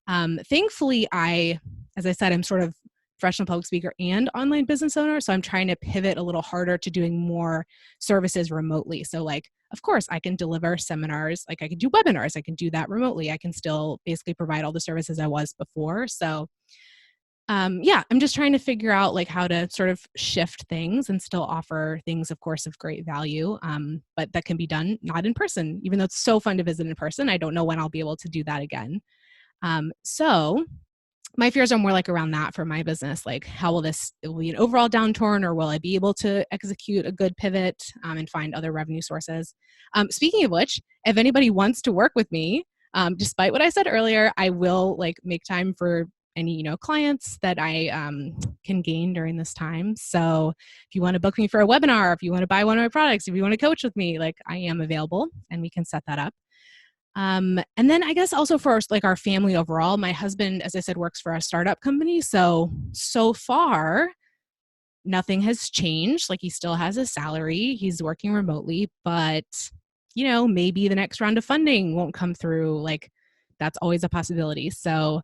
thankfully, as I said, I'm sort of professional public speaker and online business owner. So I'm trying to pivot a little harder to doing more services remotely. So like, of course, I can deliver seminars, like I can do webinars, I can do that remotely. I can still basically provide all the services I was before. So yeah, I'm just trying to figure out like how to sort of shift things and still offer things, of course, of great value, but that can be done not in person. Even though it's so fun to visit in person, I don't know when I'll be able to do that again. So my fears are more like around that for my business. Like, how will this, it will be an overall downturn, or will I be able to execute a good pivot and find other revenue sources? Speaking of which, if anybody wants to work with me, despite what I said earlier, I will like make time for any, clients that I can gain during this time. So if you want to book me for a webinar, if you want to buy one of my products, if you want to coach with me, like I am available and we can set that up. And then I guess also for like our family overall, my husband, as I said, works for a startup company. So far, nothing has changed. Like he still has a salary, he's working remotely, but maybe the next round of funding won't come through. Like that's always a possibility. So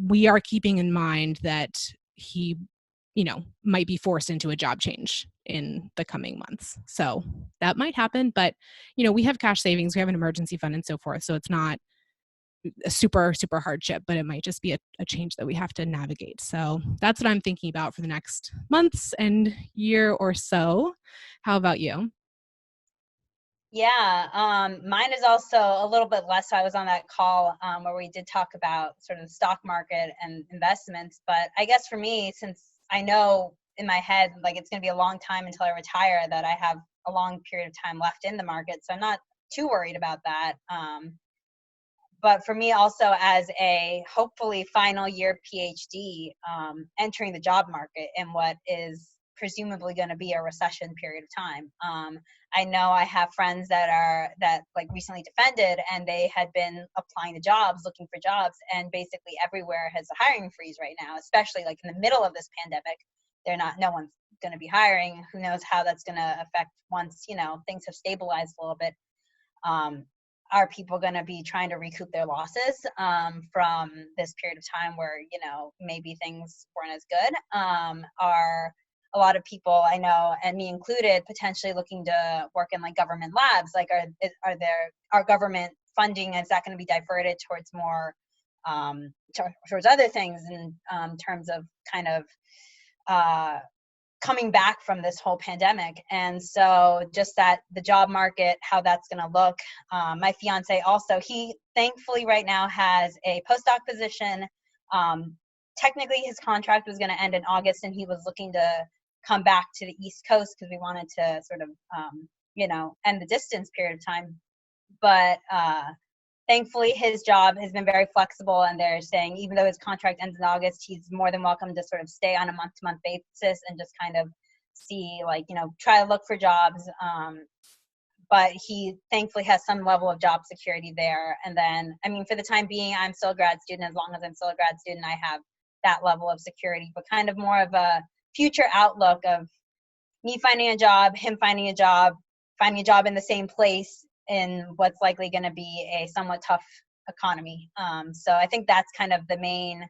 we are keeping in mind that he, might be forced into a job change in the coming months. So that might happen, but we have cash savings, we have an emergency fund and so forth. So it's not a super, super hardship, but it might just be a change that we have to navigate. So that's what I'm thinking about for the next months and year or so. How about you? Yeah, mine is also a little bit less. So I was on that call where we did talk about sort of the stock market and investments. But I guess for me, since I know in my head, like it's going to be a long time until I retire, that I have a long period of time left in the market. So I'm not too worried about that. But for me also as a hopefully final year PhD, entering the job market in what is presumably going to be a recession period of time. I know I have friends that like recently defended and they had been applying to jobs, looking for jobs, and basically everywhere has a hiring freeze right now, especially like in the middle of this pandemic. No one's going to be hiring. Who knows how that's going to affect once, things have stabilized a little bit. Are people going to be trying to recoup their losses from this period of time where maybe things weren't as good? Are a lot of people I know, and me included, potentially looking to work in like government labs? Like, our government funding, is that going to be diverted towards more towards other things in terms of kind of coming back from this whole pandemic? And so just that the job market, how that's going to look. My fiance also, he thankfully right now has a postdoc position. Technically his contract was going to end in August and he was looking to come back to the East Coast because we wanted to sort of, end the distance period of time. But thankfully his job has been very flexible, and they're saying even though his contract ends in August, he's more than welcome to sort of stay on a month-to-month basis and just kind of see, like, try to look for jobs. But he thankfully has some level of job security there. And then, I mean, for the time being, I'm still a grad student. As long as I'm still a grad student, I have that level of security, but kind of more of a future outlook of me finding a job, him finding a job in the same place in what's likely going to be a somewhat tough economy. So I think that's kind of the main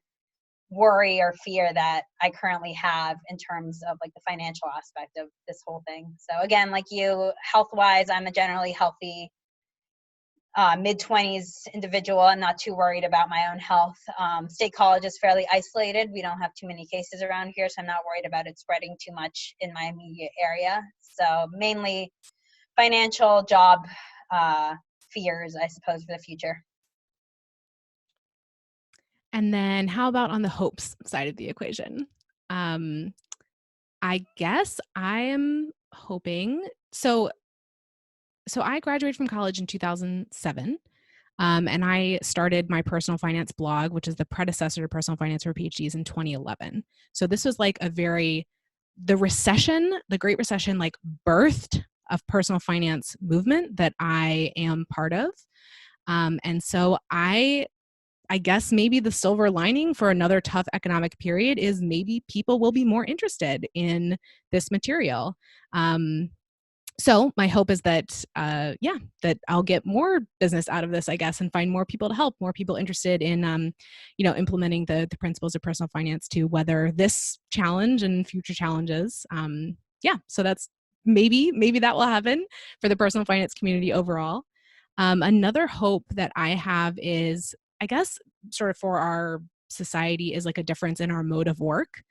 worry or fear that I currently have in terms of like the financial aspect of this whole thing. So again, like you, health-wise, I'm a generally healthy mid-20s individual. I'm not too worried about my own health. State College is fairly isolated. We don't have too many cases around here, so I'm not worried about it spreading too much in my immediate area. So mainly financial, job fears, I suppose, for the future. And then how about on the hopes side of the equation? I guess I am hoping. So I graduated from college in 2007. And I started my personal finance blog, which is the predecessor to Personal Finance for PhDs, in 2011. So this was like the Great Recession, like birthed a personal finance movement that I am part of. And so I guess maybe the silver lining for another tough economic period is maybe people will be more interested in this material. So my hope is that, that I'll get more business out of this, I guess, and find more people to help, more people interested in, implementing the principles of personal finance to weather this challenge and future challenges. So that's maybe that will happen for the personal finance community overall. Another hope that I have is, I guess, sort of for our society is like a difference in our mode of work.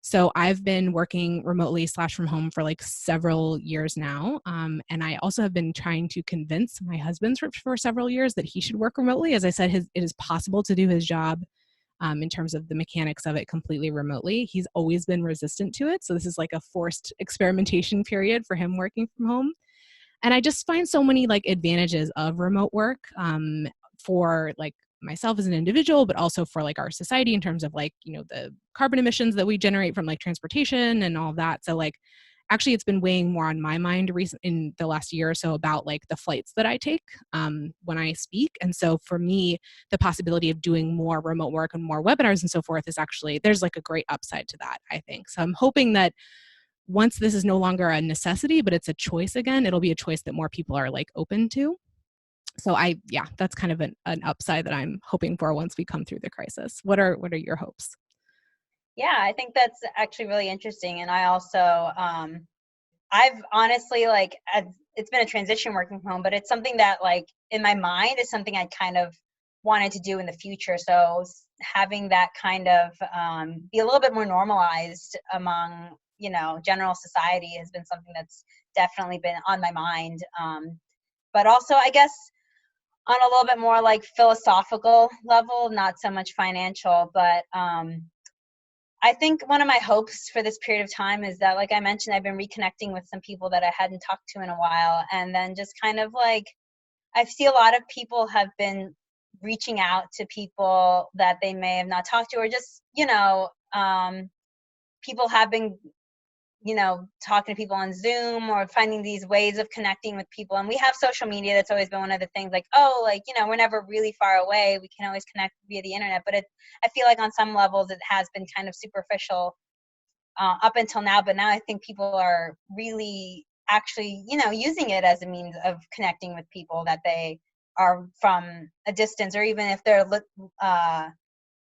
So I've been working remotely / from home for like several years now. And I also have been trying to convince my husband for several years that he should work remotely. As I said, it is possible to do his job in terms of the mechanics of it completely remotely. He's always been resistant to it. So this is like a forced experimentation period for him working from home. And I just find so many like advantages of remote work for like myself as an individual, but also for like our society in terms of like, the carbon emissions that we generate from like transportation and all of that. So like, actually it's been weighing more on my mind in the last year or so about like the flights that I take when I speak. And so for me, the possibility of doing more remote work and more webinars and so forth is actually, there's like a great upside to that, I think. So I'm hoping that once this is no longer a necessity, but it's a choice again, it'll be a choice that more people are like open to. So that's kind of an upside that I'm hoping for once we come through the crisis. What are your hopes? Yeah, I think that's actually really interesting. And I also, I've honestly it's been a transition working from home, but it's something that like in my mind is something I kind of wanted to do in the future. So having that kind of be a little bit more normalized among, general society has been something that's definitely been on my mind. But also, I guess, on a little bit more like philosophical level, not so much financial, but I think one of my hopes for this period of time is that, like I mentioned, I've been reconnecting with some people that I hadn't talked to in a while. And then just kind of like, I see a lot of people have been reaching out to people that they may have not talked to, or just, people have been, talking to people on Zoom or finding these ways of connecting with people. And we have social media. That's always been one of the things like, oh, like, we're never really far away. We can always connect via the internet. But I feel like on some levels it has been kind of superficial up until now. But now I think people are really actually, using it as a means of connecting with people that they are from a distance, or even if they're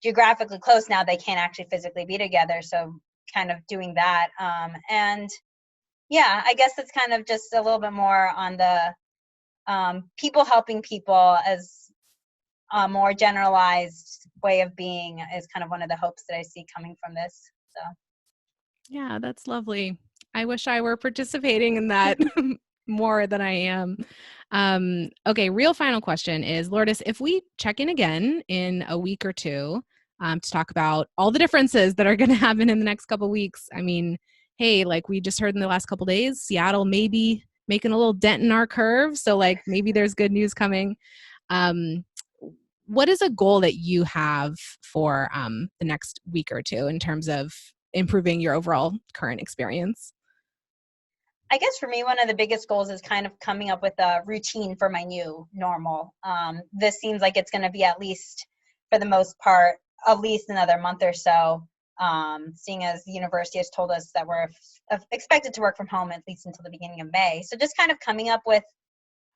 geographically close now, they can't actually physically be together. So kind of doing that. And yeah, I guess it's kind of just a little bit more on the people helping people as a more generalized way of being is kind of one of the hopes that I see coming from this. So Yeah, that's lovely. I wish I were participating in that more than I am. Okay, real final question is, Lourdes, if we check in again in a week or two to talk about all the differences that are going to happen in the next couple of weeks, I mean, hey, like we just heard in the last couple of days, Seattle may be making a little dent in our curve. So like maybe there's good news coming. Um, what is a goal that you have for the next week or two in terms of improving your overall current experience? I guess for me, one of the biggest goals is kind of coming up with a routine for my new normal. This seems like it's going to be, at least for the most part, at least another month or so, seeing as the university has told us that we're expected to work from home at least until the beginning of May. So just kind of coming up with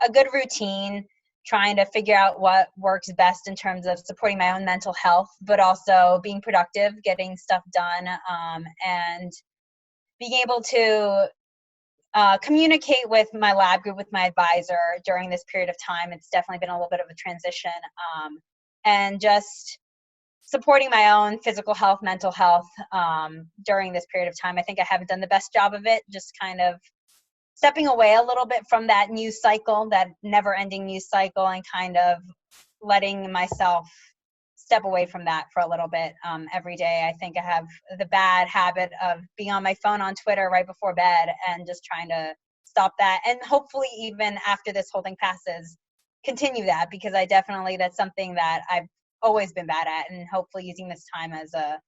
a good routine, trying to figure out what works best in terms of supporting my own mental health, but also being productive, getting stuff done, and being able to communicate with my lab group, with my advisor during this period of time. It's definitely been a little bit of a transition, and just supporting my own physical health, mental health during this period of time. I think I haven't done the best job of it, just kind of stepping away a little bit from that news cycle, that never ending news cycle, and kind of letting myself step away from that for a little bit every day. I think I have the bad habit of being on my phone on Twitter right before bed, and just trying to stop that. And hopefully even after this whole thing passes, continue that, because that's something that I've always been bad at, and hopefully using this time as a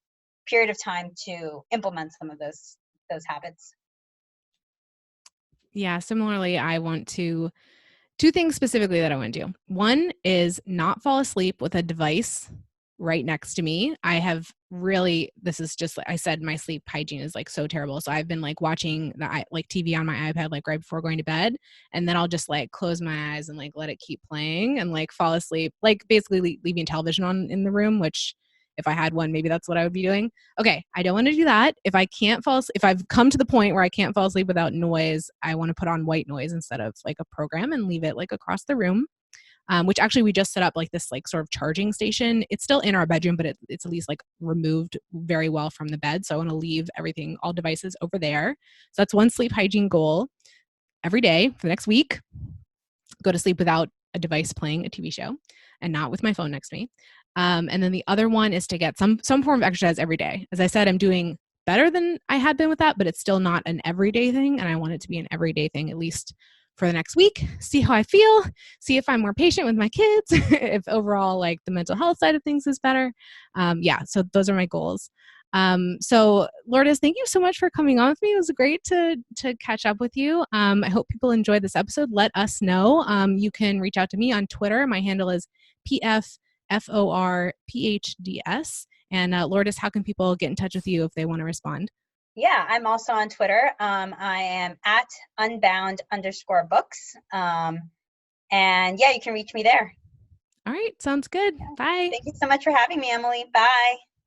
period of time to implement some of those habits. Yeah, similarly, I want to two things specifically that I want to do. One is not fall asleep with a device right next to me. I have really, this is just like I said, my sleep hygiene is like so terrible. So I've been like watching like TV on my iPad like right before going to bed, and then I'll just like close my eyes and like let it keep playing and like fall asleep, like basically leaving television on in the room, which if I had one, maybe that's what I would be doing. Okay, I don't want to do that. If I can't fall asleep, if I've come to the point where I can't fall asleep without noise, I want to put on white noise instead of like a program and leave it like across the room. Which actually we just set up like this like sort of charging station. It's still in our bedroom, but it's at least like removed very well from the bed. So I want to leave everything, all devices over there. So that's one sleep hygiene goal every day for the next week. Go to sleep without a device playing a TV show and not with my phone next to me. And then the other one is to get some form of exercise every day. As I said, I'm doing better than I had been with that, but it's still not an everyday thing. And I want it to be an everyday thing, at least for the next week, see how I feel, see if I'm more patient with my kids, if overall like the mental health side of things is better. So those are my goals. So Lourdes, thank you so much for coming on with me. It was great to catch up with you. I hope people enjoyed this episode. Let us know. You can reach out to me on Twitter. My handle is PFFORPHDS. And Lourdes, how can people get in touch with you if they want to respond? Yeah, I'm also on Twitter. I am at unbound_books. And yeah, you can reach me there. All right. Sounds good. Bye. Thank you so much for having me, Emily. Bye.